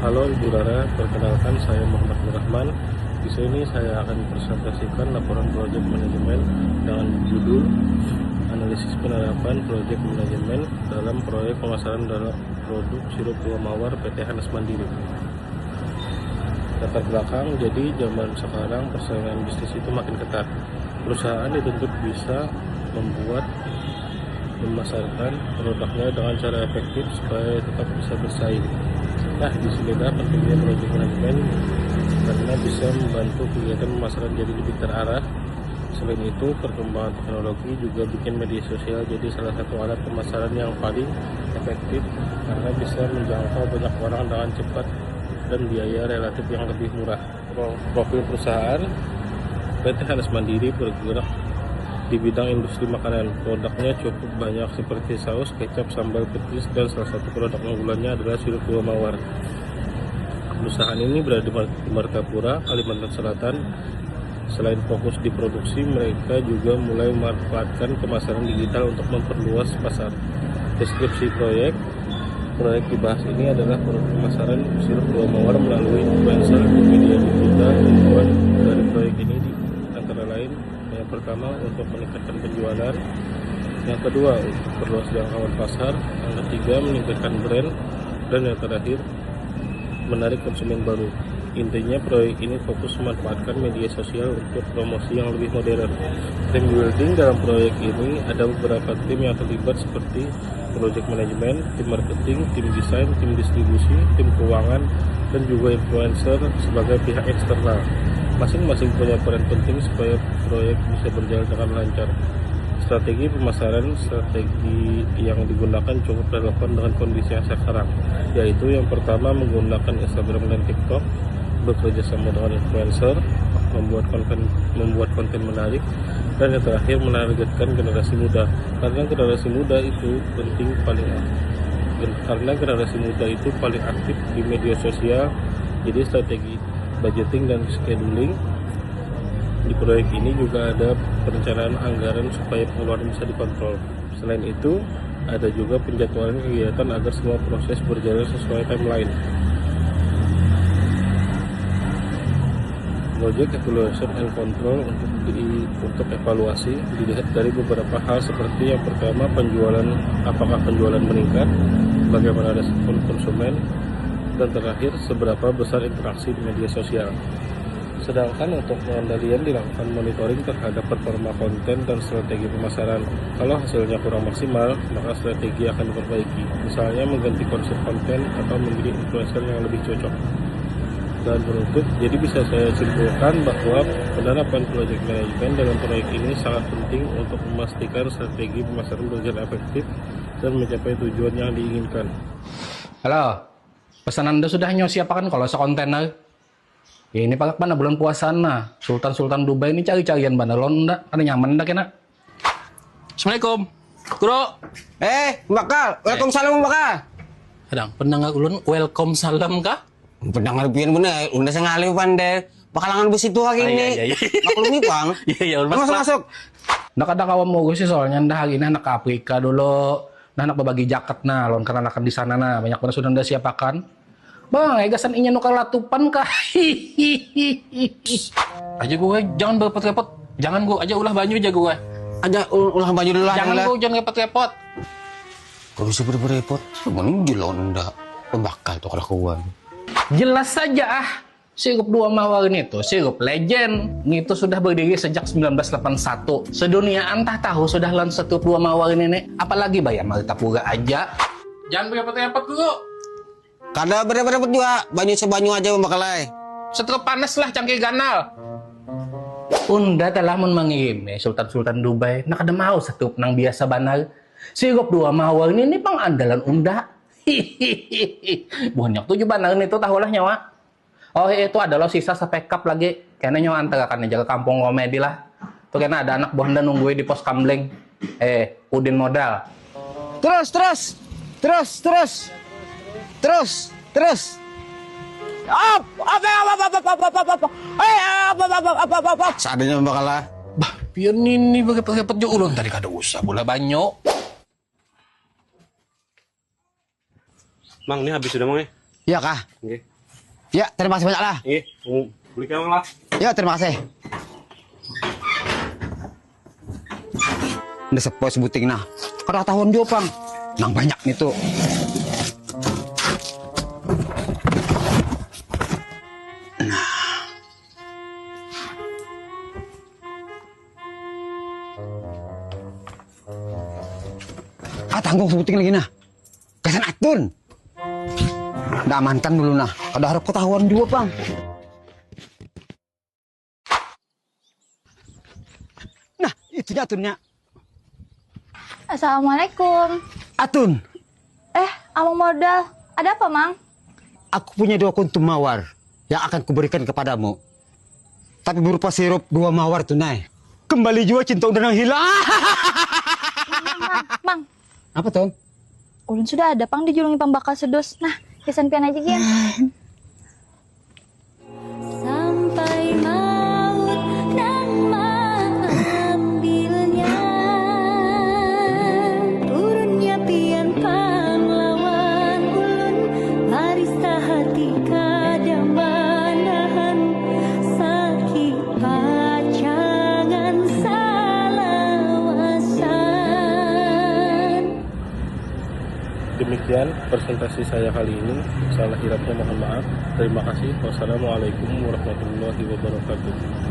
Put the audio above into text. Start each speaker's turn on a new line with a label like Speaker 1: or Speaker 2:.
Speaker 1: Halo Ibu Rara, perkenalkan saya Muhammad Nurrahman. Di sini saya akan presentasikan laporan proyek manajemen dengan judul Analisis Penerapan Proyek Manajemen dalam Proyek Pemasaran dalam Produk Sirup Buah Mawar PT Hanes Mandiri. Latar belakang, jadi zaman sekarang persaingan bisnis itu makin ketat. Perusahaan dituntut bisa memasarkan produknya dengan cara efektif supaya tetap bisa bersaing. Nah, di sinilah pentingnya proyek manajemen karena bisa membantu kegiatan pemasaran jadi lebih terarah. Selain itu, perkembangan teknologi juga bikin media sosial jadi salah satu alat pemasaran yang paling efektif karena bisa menjangkau banyak orang dengan cepat dan biaya relatif yang lebih murah. Profil perusahaan PT Hanes Mandiri bergerak di bidang industri makanan. Produknya cukup banyak seperti saus, kecap, sambal, petis, dan salah satu produk unggulannya adalah sirup buah mawar. Perusahaan ini berada di Martapura, Kalimantan Selatan. Selain fokus di produksi, mereka juga mulai memanfaatkan pemasaran digital untuk memperluas pasar. Deskripsi proyek dibahas ini adalah pemasaran sirup buah mawar melalui influencer media digital. Tujuan dari proyek ini antara lain yang pertama untuk meningkatkan penjualan, yang kedua untuk perluas jangkauan pasar, yang ketiga meningkatkan brand, dan yang terakhir menarik konsumen baru. Intinya proyek ini fokus memanfaatkan media sosial untuk promosi yang lebih modern. Tim building dalam proyek ini ada beberapa tim yang terlibat seperti project manajemen, tim marketing, tim desain, tim distribusi, tim keuangan, dan juga influencer sebagai pihak eksternal. Masing-masing punya peran penting supaya proyek bisa berjalan dengan lancar. Strategi pemasaran, strategi yang digunakan cukup relevan dengan kondisi yang sekarang, yaitu yang pertama menggunakan Instagram dan TikTok, bekerja sama dengan influencer, membuat konten menarik, dan yang terakhir menargetkan generasi muda. Karena generasi muda itu paling aktif di media sosial, jadi strategi budgeting dan scheduling di proyek ini juga ada perencanaan anggaran supaya pengeluaran bisa dikontrol. Selain itu, ada juga penjadwalan kegiatan agar semua proses berjalan sesuai timeline. Project Evaluation and Control untuk evaluasi dilihat dari beberapa hal seperti yang pertama apakah penjualan meningkat, bagaimana respon konsumen, dan terakhir seberapa besar interaksi di media sosial. Sedangkan untuk pengendalian dilakukan monitoring terhadap performa konten dan strategi pemasaran. Kalau hasilnya kurang maksimal, maka strategi akan diperbaiki, misalnya mengganti konsep konten atau memilih influencer yang lebih cocok. Dan penutup, jadi bisa saya simpulkan bahwa penerapan project management dalam proyek ini sangat penting untuk memastikan strategi pemasaran berjalan efektif dan mencapai tujuan yang diinginkan.
Speaker 2: Halo, pesanan Anda sudah siapkan kalau sekontainer. Ya ini pak mana bulan puasa na. Sultan Dubai ini cari-carian mana londa, ada nyaman dah kena. Assalamualaikum, Guru.
Speaker 3: Bakal, waalaikumsalam bakal.
Speaker 2: Kadang pendengar ulun welcome salam kah?
Speaker 3: Pendengar pian bener, udah sengalih pandai. Bakalangan besi itu hari ini.
Speaker 2: Iya.
Speaker 3: Maklum nih bang.
Speaker 2: Iya,
Speaker 3: masuk.
Speaker 2: Ndak ada kawan mau sih soalnya ndak hari ini anak ke Afrika dulu. Nah anak berbagi jaket nah, lon karena anak di sana nah banyak banget sudah anda siapakan. Bang, egasan inya nukar latupan kah? Aja gue jangan berpot-repot. Jangan gue aja ulah banyu aja gue.
Speaker 3: Aja ulah baju dulu lah.
Speaker 2: Jangan repot-repot.
Speaker 3: Kalau bisa berepot, mending jelon ndak. Pembakal tuh kelakuan.
Speaker 2: Jelas saja sirup buah mawar itu sirup legend. Itu sudah berdiri sejak 1981. Sedunia entah tahu sudah lan sirup buah mawar ini nih. Apalagi bayar Martapura aja. Jangan berepot-repot dulu.
Speaker 3: Kada berepot juga, banyu sebanyu aja membakalai.
Speaker 2: Sirup panas lah cangkir ganal. Unda telah mengirimi Sultan Dubai. Nak ada mau sirup nang biasa banar. Sirup buah mawar ini pang andalan Unda. Banyak tuh banar itu tahulah nyawa. Oh itu adalah sisa sepekap lagi. Kayaknya nyawa antara kan jaga kampung komedi lah. Tuh kayaknya ada anak bonda nungguin di pos kamling. Udin modal.
Speaker 3: Terus. Apa. Seadanya membakalah.
Speaker 2: Bah, pian ini berepot-repot jo ulun tadi kada usah bola banyak.
Speaker 4: Mang, ini habis sudah, Mang, ya?
Speaker 3: Iya kah?
Speaker 4: Oke.
Speaker 3: Ya, terima kasih banyak lah.
Speaker 1: Beli kamu lah.
Speaker 3: Ya, terima kasih. Udah sepoi sebuting nah. Kada tahuan juga, Pang. Nang banyak nih tuh. Tanggung sebuting lagi nah. Kesan atun. Nggak amankan dulu nah. Kada harap ketahuan juga, Pang. Nah, itunya atunnya.
Speaker 4: Assalamualaikum.
Speaker 3: Atun,
Speaker 4: Amang modal. Ada apa, Mang?
Speaker 3: aku punya 2 kuntum mawar yang akan kuberikan kepadamu. Tapi berupa sirup 2 mawar tunai. Kembali juga cinta udah hilang.
Speaker 4: Mang,
Speaker 3: Apa tuh?
Speaker 4: ulun sudah ada pang di julungi pembakal sedus. Nah, kesan pian aja gian. Sampai maut dan mengambilnya, turunnya pian pahlawan ulun, larista hati kada menahan, sakit pacangan salawasan.
Speaker 1: Demikian presentasi saya kali ini. Salah hilapnya mohon maaf. Terima kasih. Wassalamualaikum warahmatullahi wabarakatuh.